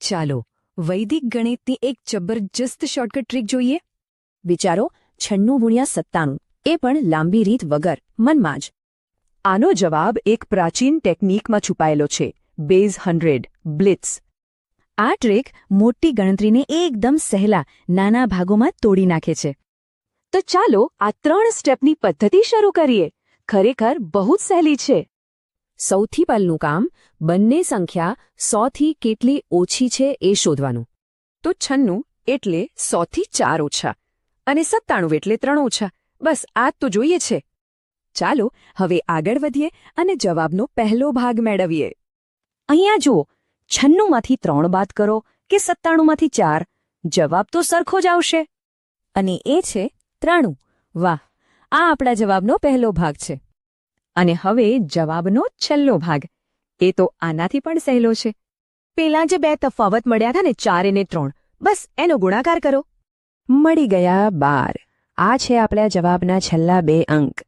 ચાલો વૈદિક ગણિતની એક જબરજસ્ત શોર્ટકટ ટ્રીક જોઈએ. વિચારો 96 × 97, એ પણ લાંબી રીત વગર, મનમાં જ. આનો જવાબ એક પ્રાચીન ટેકનિકમાં છુપાયેલો છે, બેઝ 100 બ્લિટ્સ. આ ટ્રીક મોટી ગણતરીને એકદમ સહેલા નાના ભાગોમાં તોડી નાખે છે. તો ચાલો આ 3 સ્ટેપની પદ્ધતિ શરૂ કરીએ. ખરેખર બહુ જ સહેલી છે. સૌથી પહેલું કામ, બંને સંખ્યા 100 થી કેટલી ઓછી છે એ શોધવાનું. તો 96 એટલે 100 થી 4 ઓછા અને 97 એટલે 3 ઓછા. બસ આ તો જોઈએ છે. ચાલો હવે આગળ વધીએ અને જવાબનો પહેલો ભાગ મેળવીએ. અહીંયા જુઓ, 96માંથી 3 બાદ કરો કે 97માંથી 4, જવાબ તો સરખો જ આવશે. અને એ છે 93. વાહ, આ આપણા જવાબનો પહેલો ભાગ છે. અને હવે જવાબનો છેલ્લો ભાગ. એ તો આનાથી પણ સહેલો છે. પેલા જે 2 તફાવત મળ્યા હતા ને, 4 અને 3, બસ એનો ગુણાકાર કરો. મળી ગયા 12. આ છે આપણા જવાબના છેલ્લા 2 અંક.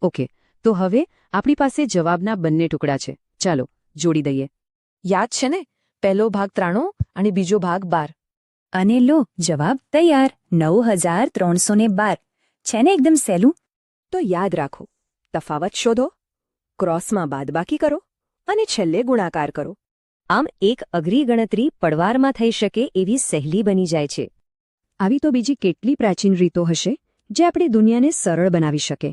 ઓકે, તો હવે આપણી પાસે જવાબના બંને ટુકડા છે. ચાલો જોડી દઈએ. યાદ છે ને, પહેલો ભાગ 93 અને બીજો ભાગ 12. અને લો, જવાબ તૈયાર. 9312. છે ને એકદમ સહેલું? તો યાદ રાખો, તફાવત શોધો, ક્રોસમાં બાદબાકી કરો અને છેલ્લે ગુણાકાર કરો. આમ એક અઘરી ગણતરી પળવારમાં થઈ શકે એવી સહેલી બની જાય છે. આવી તો બીજી કેટલી પ્રાચીન રીતો હશે જે આપણી દુનિયાને સરળ બનાવી શકે.